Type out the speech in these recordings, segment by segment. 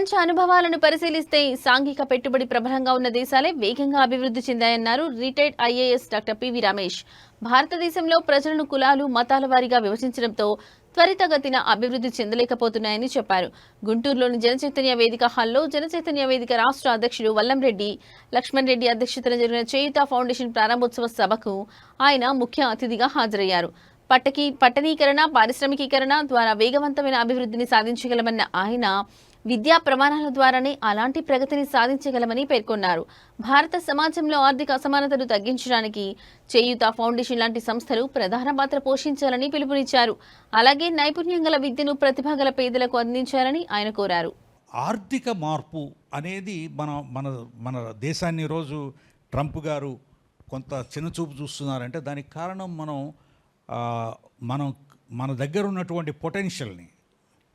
ప్రపంచ అనుభవాలను పరిశీలిస్తే సాంఘిక పెట్టుబడి ప్రబలంగా ఉన్న దేశాలే వేగంగా అభివృద్ధి చెందాయన్నారు retired IAS doctor PV Ramesh. భారతదేశంలో ప్రజలను కులాలు మతాల వారీగా విభజించడంతో త్వరితగతిన అభివృద్ధి చెందలేకపోతున్నాయని చెప్పారు. గుంటూరులోని జనచైతన్య వేదిక హాల్లో జనచైతన్య వేదిక రాష్ట్ర అధ్యక్షుడు వల్లంరెడ్డి లక్ష్మణ్ రెడ్డి అధ్యక్షతన జరిగిన చేయుత ఫౌండేషన్ ప్రారంభోత్సవ సభకు ఆయన ముఖ్య అతిథిగా హాజరయ్యారు. పట్టణీకరణ, పారిశ్రామికీకరణ ద్వారా వేగవంతమైన అభివృద్ధిని సాధించగలమన్న ఆయన విద్యా ప్రమాణాల ద్వారానే అలాంటి ప్రగతిని సాధించగలమని పేర్కొన్నారు. భారత సమాజంలో ఆర్థిక అసమానతలు తగ్గించడానికి చేయుత ఫౌండేషన్ లాంటి సంస్థలు ప్రధాన పాత్ర పోషించాలని పిలుపునిచ్చారు. అలాగే నైపుణ్యం గల విద్యను ప్రతిభ గల పేదలకు అందించాలని ఆయన కోరారు. ఆర్థిక మార్పు అనేది మన దేశాన్ని రోజు ట్రంప్ గారు కొంత చిన్నచూపు చూస్తున్నారంటే దానికి కారణం మన దగ్గర ఉన్నటువంటి పొటెన్షియల్ని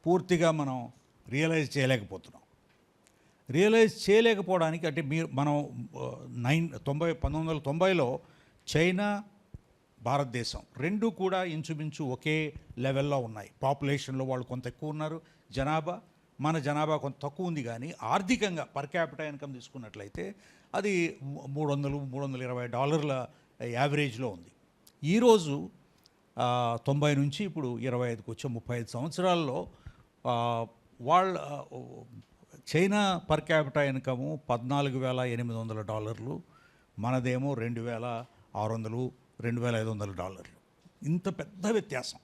పూర్తిగా మనం రియలైజ్ చేయలేకపోవడానికి అంటే మనం 1990లో చైనా భారతదేశం రెండు కూడా ఇంచుమించు ఒకే లెవెల్లో ఉన్నాయి. పాపులేషన్లో వాళ్ళు కొంత ఎక్కువ ఉన్నారు, మన జనాభా కొంత తక్కువ ఉంది. కానీ ఆర్థికంగా పర్ క్యాపిటల్ ఇన్కమ్ తీసుకున్నట్లయితే అది $320 యావరేజ్లో ఉంది. ఈరోజు 90 నుంచి ఇప్పుడు 25కి వచ్చే 35 సంవత్సరాల్లో చైనా పర్ క్యాపిటల్ ఇన్కము $14,800, మనదేమో $2,600, $2,500. ఇంత పెద్ద వ్యత్యాసం.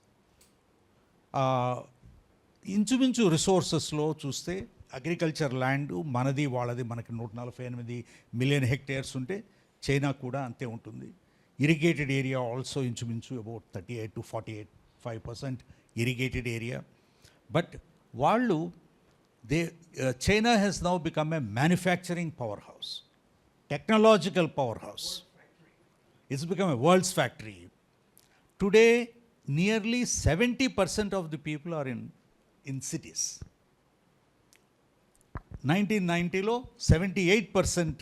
ఇంచుమించు రిసోర్సెస్లో చూస్తే అగ్రికల్చర్ ల్యాండ్ వాళ్ళది మనకి 148 మిలియన్ హెక్టేర్స్ ఉంటే చైనా కూడా అంతే ఉంటుంది. ఇరిగేటెడ్ ఏరియా ఆల్సో ఇంచుమించు about 38 to 45% irrigated area. But China has now become a manufacturing powerhouse, technological powerhouse. It's become a world's factory. Today, nearly 70% of the people are in cities. 1990లో 78%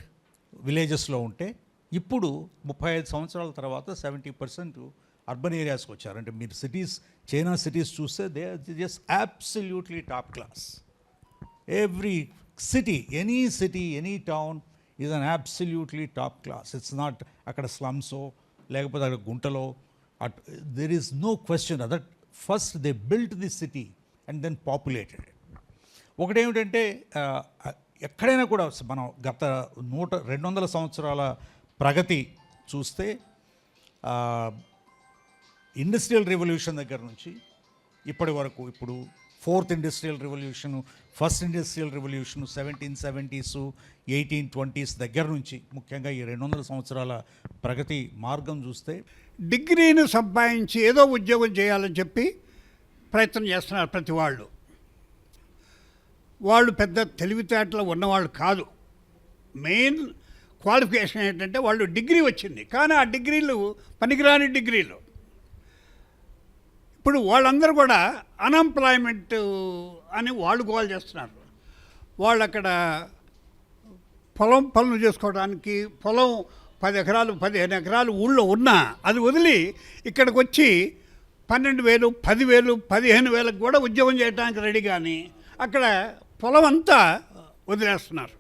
విలేజెస్లో ఉంటే ఇప్పుడు 35 సంవత్సరాల తర్వాత 70% urban ఏరియాస్కి వచ్చారు. అంటే మీరు China cities చూస్తే they are just absolutely top class. Every city, any town is an absolutely top class. It's not అక్కడ స్లమ్సో లేకపోతే అక్కడ గుంటలో. There is no question that first they built the city and then populated. ఒకటేమిటంటే ఎక్కడైనా కూడా మనం గత 200 సంవత్సరాల ప్రగతి చూస్తే ఇండస్ట్రియల్ రెవల్యూషన్ దగ్గర నుంచి ఇప్పటి వరకు, ఇప్పుడు 4th industrial revolution, first industrial revolution 1770s 1820s దగ్గర నుంచి ముఖ్యంగా ఈ 200 సంవత్సరాల ప్రగతి మార్గం చూస్తే డిగ్రీని సంపాదించి ఏదో ఉద్యోగం చేయాలని చెప్పి ప్రయత్నం చేస్తున్నారు ప్రతి వాళ్ళు పెద్ద తెలివితేటలు ఉన్నవాళ్ళు కాదు. మెయిన్ క్వాలిఫికేషన్ ఏంటంటే వాళ్ళు డిగ్రీ వచ్చింది, కానీ ఆ డిగ్రీలు పనికిరాని డిగ్రీలు. ఇప్పుడు వాళ్ళందరూ కూడా అన్ఎంప్లాయ్మెంట్ అని వాళ్ళు గోల్ చేస్తున్నారు. వాళ్ళు అక్కడ పొలం పనులు చేసుకోవడానికి పొలం 10 ఎకరాలు 15 ఎకరాలు ఊళ్ళో ఉన్నా అది వదిలి ఇక్కడికి వచ్చి 12,000 10,000 15,000 కూడా ఉద్యోగం చేయడానికి రెడీ, కానీ అక్కడ పొలం అంతా వదిలేస్తున్నారు.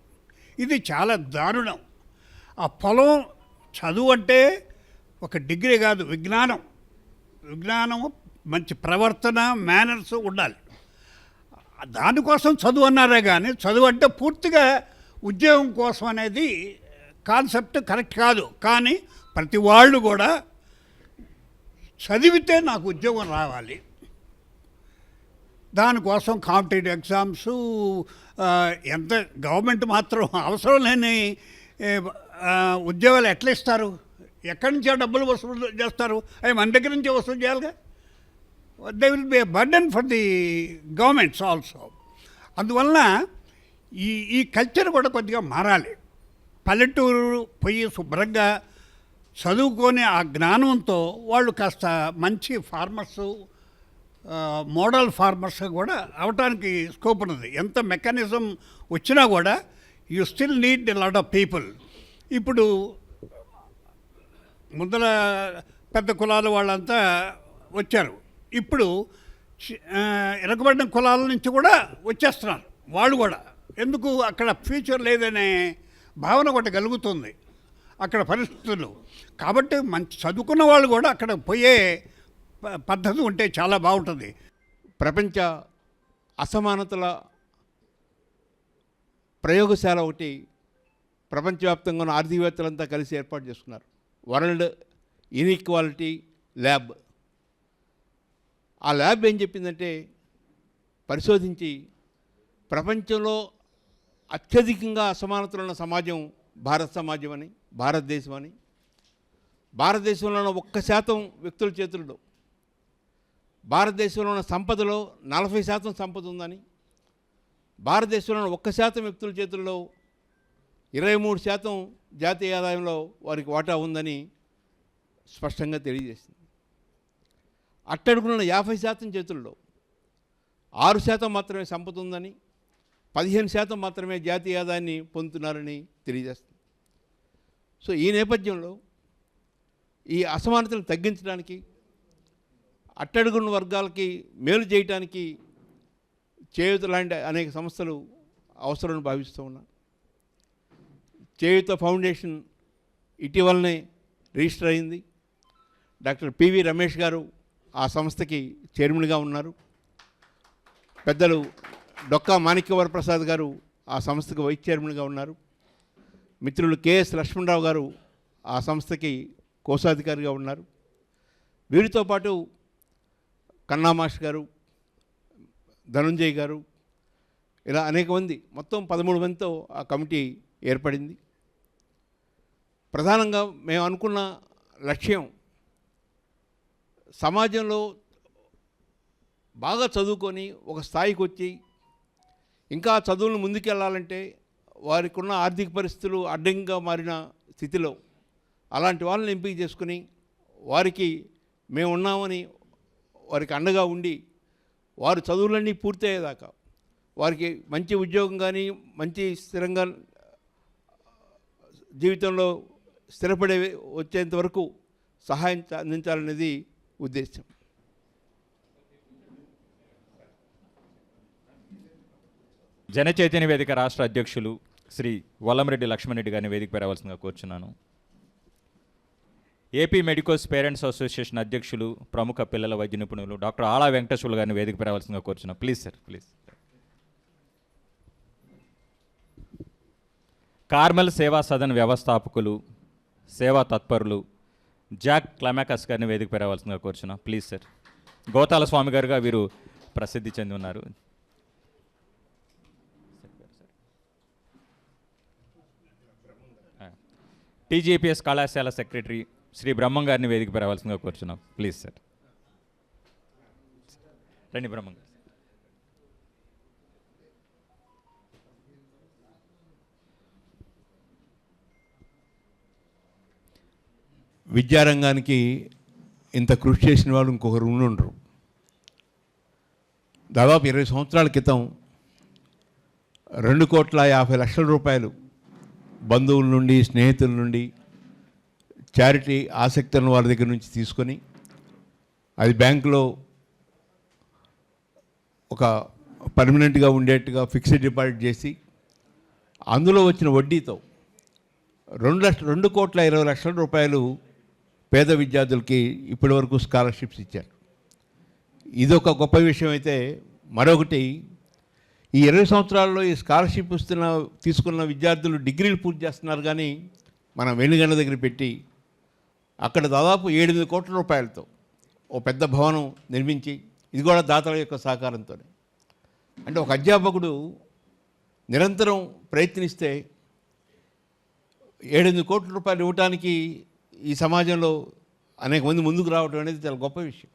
ఇది చాలా దారుణం. ఆ పొలం చదువు అంటే ఒక డిగ్రీ కాదు, విజ్ఞానము మంచి ప్రవర్తన, మేనర్స్ ఉండాలి. దానికోసం చదువు అన్నారే కానీ చదువు అంటే పూర్తిగా ఉద్యోగం కోసం అనేది కాన్సెప్ట్ కరెక్ట్ కాదు. కానీ ప్రతి వాళ్ళు కూడా చదివితే నాకు ఉద్యోగం రావాలి, దానికోసం కాంపిటేటివ్ ఎగ్జామ్స్, ఎంత గవర్నమెంట్ మాత్రం అవసరం లేని ఉద్యోగాలు ఎట్లా ఇస్తారు? ఎక్కడి నుంచో డబ్బులు వసూలు చేస్తారు? అవి మన దగ్గర నుంచే వసూలు చేయాలిగా. They will be a burden for the governments also. అందువలన ఈ కల్చర్ కూడా కొద్దిగా మారాలి. పల్లెటూరు పోయి శుభ్రంగా చదువుకొని ఆ జ్ఞానంతో వాళ్ళు కాస్త మంచి ఫార్మర్సు, మోడల్ ఫార్మర్స్ కూడా అవటానికి స్కోప్ ఉన్నది. ఎంత మెకానిజం వచ్చినా కూడా you still need a lot of people. ఇప్పుడు ముందర పెద్ద కులాల వాళ్ళంతా వచ్చారు, ఇప్పుడు వెనుకబడిన కులాల నుంచి కూడా వచ్చేస్తున్నారు వాళ్ళు కూడా. ఎందుకు అక్కడ ఫ్యూచర్ లేదనే భావన ఒకటి కలుగుతుంది అక్కడ పరిస్థితులు. కాబట్టి మంచి చదువుకున్న వాళ్ళు కూడా అక్కడ పోయే పద్ధతి ఉంటే చాలా బాగుంటుంది. ప్రపంచ అసమానతల ప్రయోగశాల ఒకటి ప్రపంచవ్యాప్తంగా ఉన్న ఆర్థికవేత్తలంతా కలిసి ఏర్పాటు చేసుకున్నారు, వరల్డ్ ఇన్ఈక్వాలిటీ ల్యాబ్. ఆ ల్యాబ్ ఏం చెప్పిందంటే, పరిశోధించి ప్రపంచంలో అత్యధికంగా అసమానతలు ఉన్న సమాజం భారత సమాజం అని, భారతదేశం అని, భారతదేశంలో ఉన్న 1% వ్యక్తుల చేతుల్లో, భారతదేశంలో ఉన్న సంపదలో 40% సంపద ఉందని, భారతదేశంలో ఉన్న 1% వ్యక్తుల చేతుల్లో 23% జాతీయ ఆదాయంలో వారికి వాటా ఉందని స్పష్టంగా తెలియజేసింది. అట్టడుగున్న 50% చేతుల్లో 6% మాత్రమే సంపద ఉందని, 15% మాత్రమే జాతీయ ఆదాయాన్ని పొందుతున్నారని తెలియజేస్తుంది. సో ఈ నేపథ్యంలో ఈ అసమానతలు తగ్గించడానికి, అట్టడుగున్న వర్గాలకి మేలు చేయడానికి చేయూత లాంటి అనేక సంస్థలు అవసరం భావిస్తూ ఉన్నాను. చేయూత ఫౌండేషన్ ఇటీవలనే రిజిస్టర్ అయింది. డాక్టర్ పివి రమేష్ గారు ఆ సంస్థకి చైర్మన్గా ఉన్నారు. పెద్దలు డొక్కా మాణిక్యవర ప్రసాద్ గారు ఆ సంస్థకి వైస్ చైర్మన్గా ఉన్నారు. మిత్రులు కెఎస్ లక్ష్మణరావు గారు ఆ సంస్థకి కోశాధికారిగా ఉన్నారు. వీరితో పాటు కన్నామాష్ గారు, ధనుంజయ్ గారు, ఇలా అనేక మంది, మొత్తం 13 మందితో ఆ కమిటీ ఏర్పడింది. ప్రధానంగా మేము అనుకున్న లక్ష్యం, సమాజంలో బాగా చదువుకొని ఒక స్థాయికి వచ్చి ఇంకా చదువులను ముందుకెళ్ళాలంటే వారికి ఉన్న ఆర్థిక పరిస్థితులు అడ్డంగా మారిన స్థితిలో అలాంటి వాళ్ళని ఎంపిక చేసుకుని వారికి మేము ఉన్నామని వారికి అండగా ఉండి వారు చదువులన్నీ పూర్తయ్యేదాకా వారికి మంచి ఉద్యోగం కానీ మంచి స్థిరంగా జీవితంలో స్థిరపడే వచ్చేంత వరకు సహాయం అందించాలనేది ఉద్దేశం. జనచైతన్య వేదిక రాష్ట్ర అధ్యక్షులు శ్రీ వల్లంరెడ్డి లక్ష్మణరెడ్డి గారిని వేదికపై రావాల్సిందిగా కోరుచున్నాను. ఏపీ మెడికోస్ పేరెంట్స్ అసోసియేషన్ అధ్యక్షులు, ప్రముఖ పిల్లల వైద్య నిపుణులు డాక్టర్ ఆళా వెంకటేశ్వర్లు గారిని వేదికపై రావాల్సిందిగా కోరుచున్నాను. Please sir, please. కార్మెల్ సేవా సదన్ వ్యవస్థాపకులు, సేవా తత్పరులు జాక్ క్లమాకస్ గారిని వేదికపై రావాల్సిందిగా కోరుచున్నాను. Please sir. గోతాల స్వామి గారుగా వీరు ప్రసిద్ధి చెంది ఉన్నారు. టీజీపీఎస్ కళాశాల సెక్రటరీ శ్రీ బ్రహ్మం గారిని వేదికపై రావాల్సిందిగా కోరుచున్నాం. Please sir. రండి బ్రహ్మం గారు. విద్యారంగానికి ఇంత కృషి చేసిన వాళ్ళు ఇంకొకరు ఉండరు. దాదాపు 20 సంవత్సరాల క్రితం 2,50,00,000 రూపాయలు బంధువుల నుండి, స్నేహితుల నుండి, చారిటీ ఆసక్తి ఉన్న వారి దగ్గర నుంచి తీసుకొని అది బ్యాంకులో ఒక పర్మనెంట్గా ఉండేట్టుగా ఫిక్స్డ్ డిపాజిట్ చేసి అందులో వచ్చిన వడ్డీతో 2,20,00,000 రూపాయలు పేద విద్యార్థులకి ఇప్పటివరకు స్కాలర్షిప్స్ ఇచ్చారు. ఇదొక గొప్ప విషయం. అయితే మరొకటి, ఈ 20 సంవత్సరాల్లో ఈ స్కాలర్షిప్ తీసుకున్న విద్యార్థులు డిగ్రీలు పూర్తి చేస్తున్నారు. కానీ మనం వెనుగండ్ల దగ్గర పెట్టి అక్కడ దాదాపు 7-8 కోట్ల రూపాయలతో ఓ పెద్ద భవనం నిర్మించి, ఇది కూడా దాతల యొక్క సహకారంతోనే. అంటే ఒక అధ్యాపకుడు నిరంతరం ప్రయత్నిస్తే 7-8 కోట్ల రూపాయలు ఇవ్వటానికి ఈ సమాజంలో అనేక మంది ముందుకు రావడం అనేది చాలా గొప్ప విషయం.